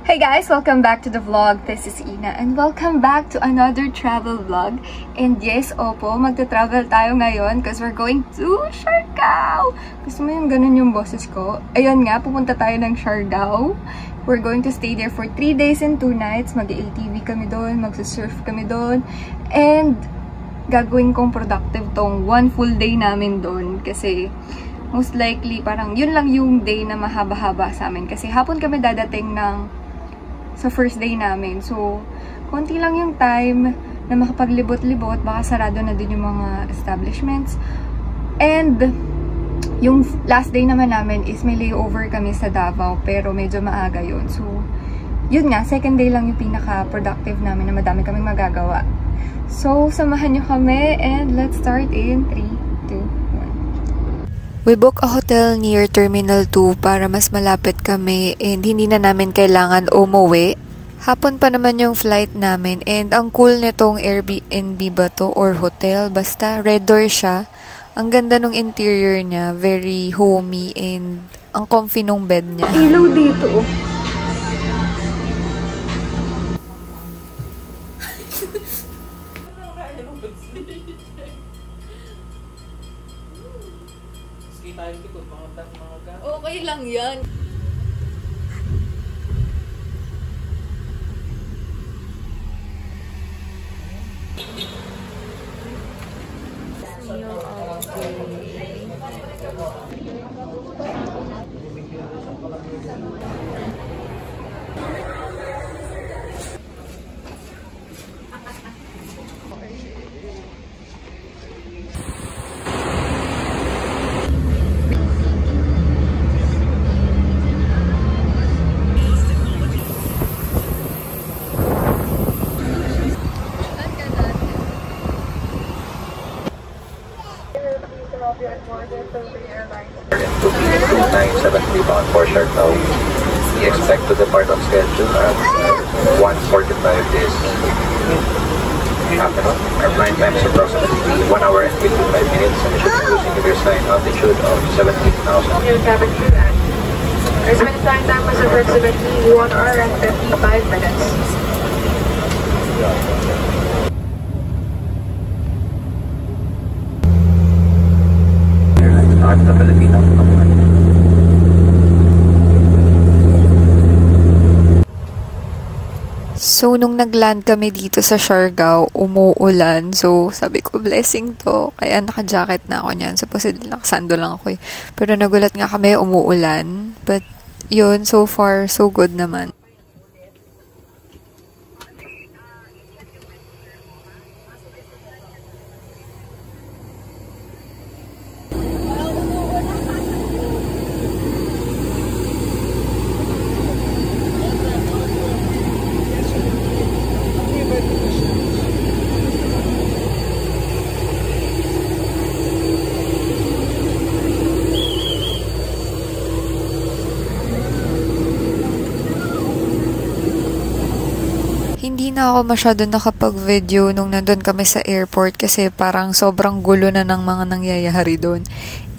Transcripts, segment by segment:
Hey guys! Welcome back to the vlog. This is Ina and welcome back to another travel vlog. And yes, opo, magta-travel tayo ngayon because we're going to Siargao! Gusto mo yung ganun yung boses ko? Ayun nga, pupunta tayo ng Siargao. We're going to stay there for 3 days and 2 nights. Mag-ATV kami doon, magsusurf kami doon. And gagawin kong productive tong 1 full day namin doon kasi most likely parang yun lang yung day na mahaba-haba sa amin kasi hapon kami dadating sa first day namin. So, konti lang yung time na makapaglibot-libot. Baka sarado na din yung mga establishments. And, yung last day naman namin is may layover kami sa Davao. Pero medyo maaga yun. So, yun nga, second day lang yung pinaka-productive namin na madami kaming magagawa. So, samahan nyo kami and let's start in 3, 2, We book a hotel near Terminal 2 para mas malapit kami and hindi na namin kailangan umuwi. Hapon pa naman yung flight namin and ang cool nitong Airbnb ba to or hotel, basta red door siya. Ang ganda ng interior niya, very homey and ang comfy nung bed niya. Ilaw dito oh. Okay lang yan. Bound for Siargao. We expect to depart on schedule at 1:45 this afternoon. Our flight time is approximately 1 hour and 55 minutes and should be cruising with your sign altitude of 17,000. Our flight time was approximately 1 hour and 55 minutes. At the Filipino. So, nung nag-land kami dito sa Siargao, umuulan. So, sabi ko, blessing to. Kaya naka-jacket na ako niyan. Supposedly, nakasando lang ako eh. Pero nagulat nga kami, umuulan. But, yun, so far, so good naman. Hindi na ako masyado nakapag-video nung nandun kami sa airport kasi parang sobrang gulo na ng mga nangyayari doon.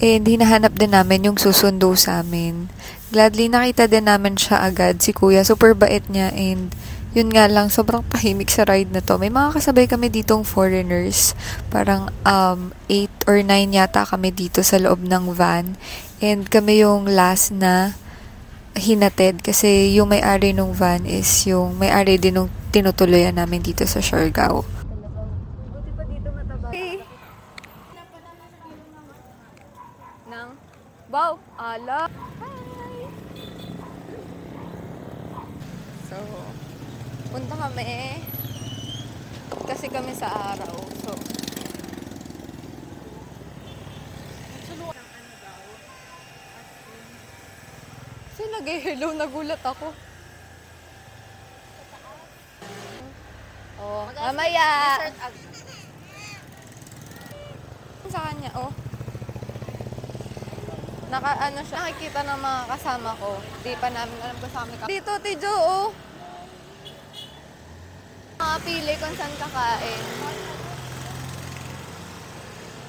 And hinahanap din namin yung susundo sa amin. Gladly nakita din namin siya agad, si kuya. Super bait niya and yun nga lang, sobrang tahimik sa ride na to. May mga kasabay kami ditong foreigners. Parang 8 or 9 yata kami dito sa loob ng van. And kami yung last na hinatid kasi yung may-ari nung van is yung may-ari din nung tinutuloyan namin dito sa Siargao. Buti pa dito mataba. Okay. Nang Bow, ala. Hi. So, punta kami kasi kami sa araw. So, nag-hello, nagulat ako. Oh, mamaya. Sa kanya, oh. Ano siya, nakikita ng mga kasama ko. Di pa namin alam kung saan kami. Dito, Tijo, oh. Makapili kung saan kakain.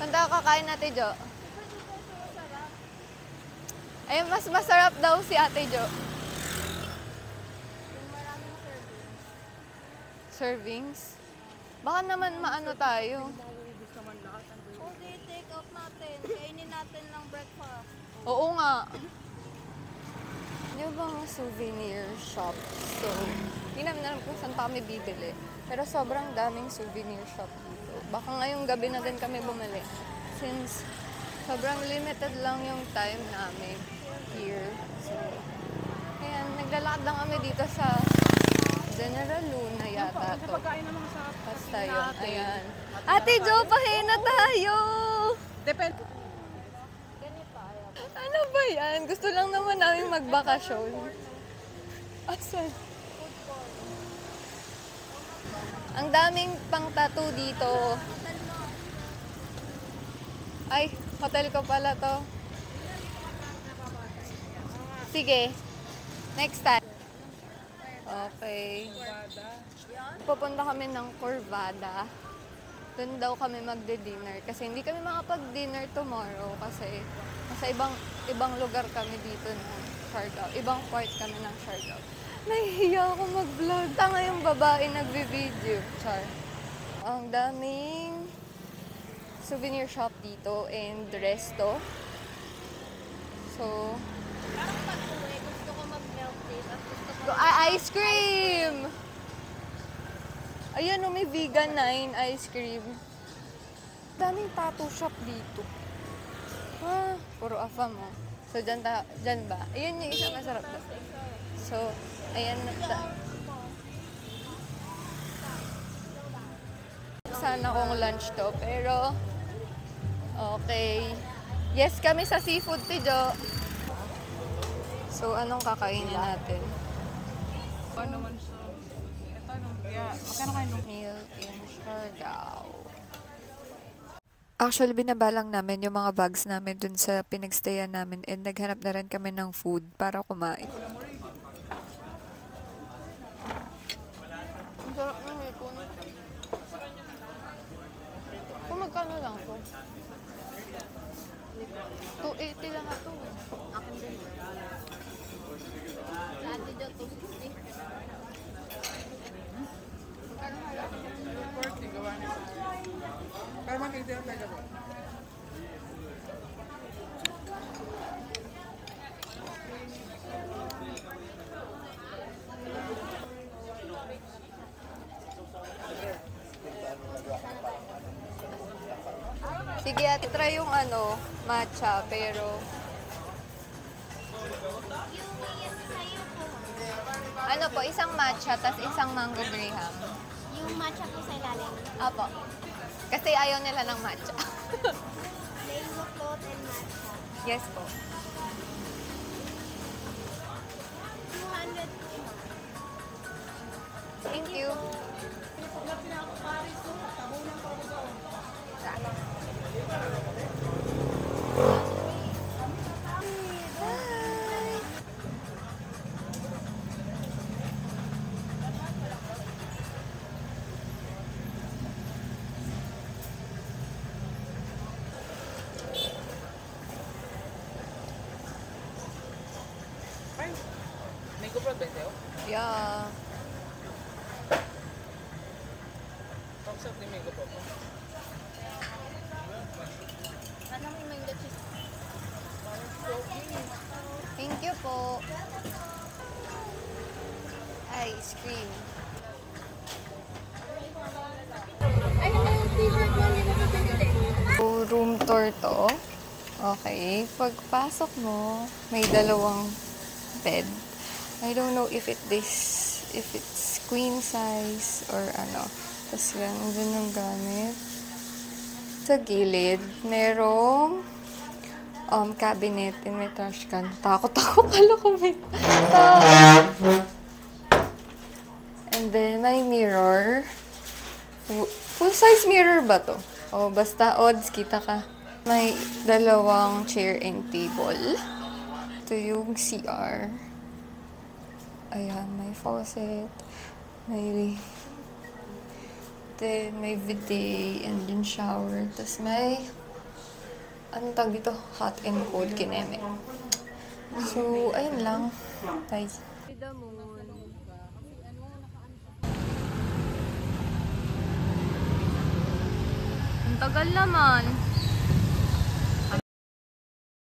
Saan tayo kakain na, Tijo? Ay, mas masarap daw si Ate Jo. servings. Baka naman maano tayo. Okay, take out natin. Kainin natin ng breakfast. Oo nga. Di ba mga souvenir shop? So, hindi namin alam kung saan pa kami bibili. Pero sobrang daming souvenir shop dito. Baka ngayong gabi na din kami bumili. Since sobrang limited lang yung time namin here. So, ayan, naglalakad lang kami dito sa General Luna yata to. Basta yun, ayan. Ate Jo, pahinga tayo! Depende. Ano ba yan? Gusto lang naman namin magbakasyon. Asan? Ang daming pang tattoo dito. Ay, hotel ko pala to. Sige. Next time. Okay. Pupunta kami ng Corvada. Doon daw kami magde-dinner. Kasi hindi kami makapag-dinner tomorrow. Kasi nasa ibang lugar kami dito ng Siargao. Ibang part kami ng Siargao. Nahihiya ako mag-vlog. Tanga yung babae nagbe-video. Char. Ang daming souvenir shop dito and resto. So, Parang pag-uwi, gusto ko mag-milk tea. At gusto ko ice cream! Ayan o, may vegan 9 ice cream. Daming tattoo shop dito. Ah, puro afam mo. So, dyan ba? Ayan yung isang masarap na. So, ayan na. Sana kong lunch to, pero okay. Yes, kami sa seafood, Tijo. So, anong kakainin natin? ano naman siya. Ito, magkano kayo nung Meal in Siargao. Actually, binabalang namin yung mga bags namin dun sa pinagstayan namin and naghanap na rin kami ng food para kumain. Ang sarap ng hipon. Kung magkano lang to? 280 lang ito. akin din? Ate Jo, 260. Kaya makikita yung talaga ba? Sige, ate, try yung matcha, pero ano po, isang matcha, tas isang mango graham. Yung matcha po sa ilalim. Apo. Kasi ayaw nila ng matcha. Mango float and matcha. Yes po. 200 po. Thank you. Bye. Ay, may GoPro ba sa'yo? Yeah. Pagsap ni may GoPro mo. Anong yung mango cheese? Thank you po. Ice cream. Ano na yung t-shirt mo? Hindi mo ito pinili. So, room tour to. Okay. Pagpasok mo, may dalawang bed. I don't know if it's queen size or ano. Tapos yan, dun yung gamit. Sa gilid, merong cabinet and may trash can. Takot ako pala ko may And then, may mirror. Full-size mirror ba to? O, basta odds, kita ka. May dalawang chair and table. Ito yung CR. Ayan, may faucet. Then, may bidet and then shower. Tapos may, anong tawag dito? Hot and cold kineme. So, ayun lang. Bye. The moon. Tagal naman.